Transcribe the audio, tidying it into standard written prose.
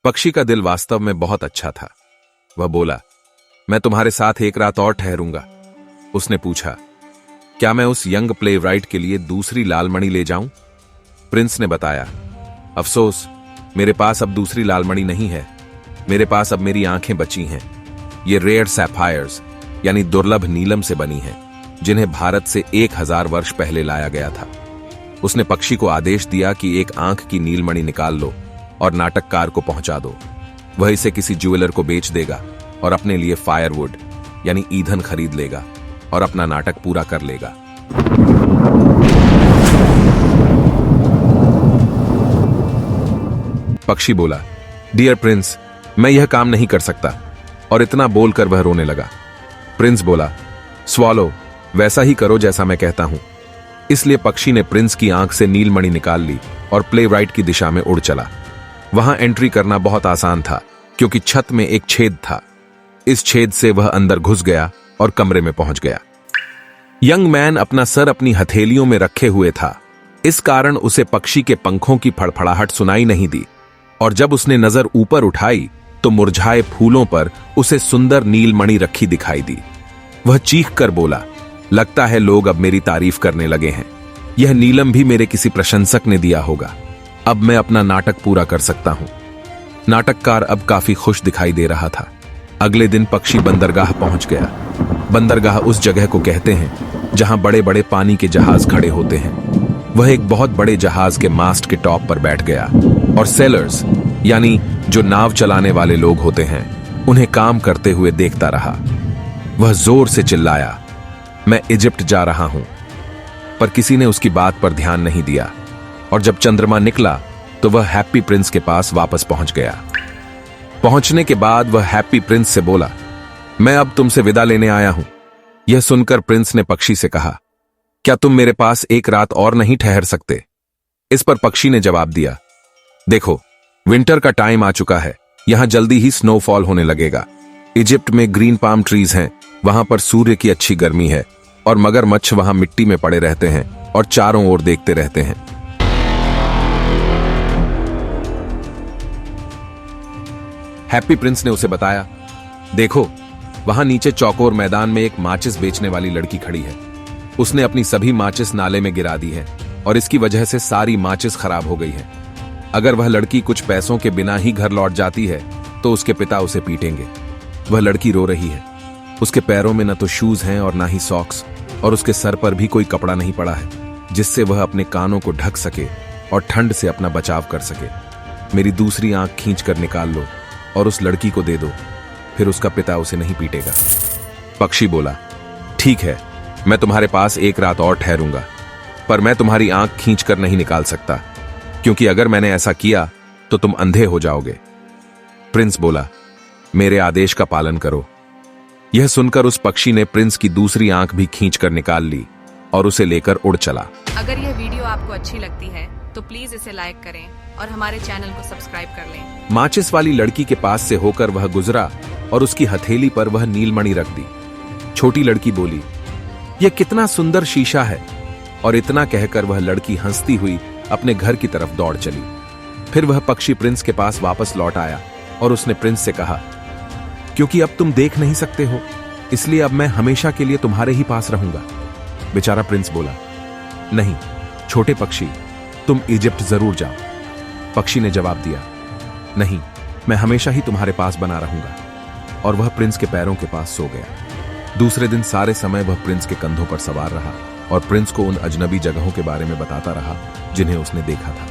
पक्षी का दिल वास्तव में बहुत अच्छा था। वह बोला, मैं तुम्हारे साथ एक रात और ठहरूंगा। उसने पूछा, क्या मैं उस यंग प्लेराइट के लिए दूसरी लाल मणि ले जाऊं? प्रिंस ने बताया, अफसोस, मेरे पास अब दूसरी लाल मणि नहीं है। मेरे पास अब मेरी आंखें बची हैं। ये रेयर सैफायर्स यानी दुर्लभ नीलम से बनी हैं, जिन्हें भारत से 1000 वर्ष पहले लाया गया था। उसने पक्षी को आदेश दिया कि एक आंख की नीलमणि निकाल लो और नाटककार को पहुंचा दो। वह इसे किसी ज्वेलर को बेच देगा और अपने लिए फायरवुड यानी ईंधन खरीद लेगा और अपना नाटक पूरा कर लेगा। पक्षी बोला, डियर प्रिंस, मैं यह काम नहीं कर सकता। और इतना बोलकर वह रोने लगा। प्रिंस बोला, स्वॉलो, वैसा ही करो जैसा मैं कहता हूं। इसलिए पक्षी ने प्रिंस की आंख से नीलमणि निकाल ली और प्लेराइट की दिशा में उड़ चला। वहां एंट्री करना बहुत आसान था क्योंकि छत में एक छेद था। इस छेद से वह अंदर घुस गया और कमरे में पहुंच गया। यंग मैन अपना सर अपनी हथेलियों में रखे हुए था। इस कारण उसे पक्षी के पंखों की फड़फड़ाहट सुनाई नहीं दी, और जब उसने नजर ऊपर उठाई तो मुरझाए फूलों पर उसे सुंदर नीलमणि रखी दिखाई दी। वह चीख कर बोला, लगता है लोग अब मेरी तारीफ करने लगे हैं। यह नीलम भी मेरे किसी प्रशंसक ने दिया होगा। अब मैं अपना नाटक पूरा कर सकता हूं। नाटककार अब काफी खुश दिखाई दे रहा था। अगले दिन पक्षी बंदरगाह पहुंच गया। बंदरगाह उस जगह को कहते हैं जहां बड़े बड़े पानी के जहाज खड़े होते हैं। वह एक बहुत बड़े जहाज के मास्ट के टॉप पर बैठ गया और सेलर्स यानी जो नाव चलाने वाले लोग होते हैं उन्हें काम करते हुए देखता रहा। वह जोर से चिल्लाया, मैं इजिप्ट जा रहा हूं। पर किसी ने उसकी बात पर ध्यान नहीं दिया, और जब चंद्रमा निकला तो वह हैप्पी प्रिंस के पास वापस पहुंच गया। पहुंचने के बाद वह हैप्पी प्रिंस से बोला, मैं अब तुमसे विदा लेने आया हूं। यह सुनकर प्रिंस ने पक्षी से कहा, क्या तुम मेरे पास एक रात और नहीं ठहर सकते? इस पर पक्षी ने जवाब दिया, देखो, विंटर का टाइम आ चुका है। यहां जल्दी ही स्नोफॉल होने लगेगा। इजिप्ट में ग्रीन पाम ट्रीज हैं, वहां पर सूर्य की अच्छी गर्मी है, और मगरमच्छ वहां मिट्टी में पड़े रहते हैं और चारों ओर देखते रहते हैं। हैप्पी प्रिंस ने उसे बताया, देखो, वहां नीचे चौकोर मैदान में एक माचिस बेचने वाली लड़की खड़ी है। उसने अपनी सभी माचिस नाले में गिरा दी है और इसकी वजह से सारी माचिस खराब हो गई है। अगर वह लड़की कुछ पैसों के बिना ही घर लौट जाती है तो उसके पिता उसे पीटेंगे। वह लड़की रो रही है। उसके पैरों में न तो शूज हैं और ना ही सॉक्स, और उसके सर पर भी कोई कपड़ा नहीं पड़ा है जिससे वह अपने कानों को ढक सके और ठंड से अपना बचाव कर सके। मेरी दूसरी आंख खींच कर निकाल लो और उस लड़की को दे दो, फिर उसका पिता उसे नहीं पीटेगा। पक्षी बोला, ठीक है, मैं तुम्हारे पास एक रात और ठहरूंगा, पर मैं तुम्हारी आंख खींच कर नहीं निकाल सकता, क्योंकि अगर मैंने ऐसा किया तो तुम अंधे हो जाओगे। प्रिंस बोला, मेरे आदेश का पालन करो। यह सुनकर उस पक्षी ने प्रिंस की दूसरी आंख भी खींचकर निकाल ली और उसे लेकर उड़ चला। अगर यह वीडियो आपको अच्छी लगती है तो प्लीज इसे लाइक करें और हमारे चैनल को सब्सक्राइब कर लें। माचिस वाली लड़की के पास से होकर वह गुजरा और उसकी हथेली पर वह नीलमणि रख दी। छोटी लड़की बोली, यह कितना सुंदर शीशा है, और इतना कहकर वह लड़की हंसती हुई अपने घर की तरफ दौड़ चली। फिर वह पक्षी प्रिंस के पास वापस लौट आया और उसने प्रिंस से कहा, क्योंकि अब तुम देख नहीं सकते हो, इसलिए अब मैं हमेशा के लिए तुम्हारे ही पास रहूंगा। बेचारा प्रिंस बोला, नहीं छोटे पक्षी, तुम इजिप्ट जरूर जाओ। पक्षी ने जवाब दिया, नहीं, मैं हमेशा ही तुम्हारे पास बना रहूंगा। और वह प्रिंस के पैरों के पास सो गया। दूसरे दिन सारे समय वह प्रिंस के कंधों पर सवार रहा और प्रिंस को उन अजनबी जगहों के बारे में बताता रहा जिन्हें उसने देखा था।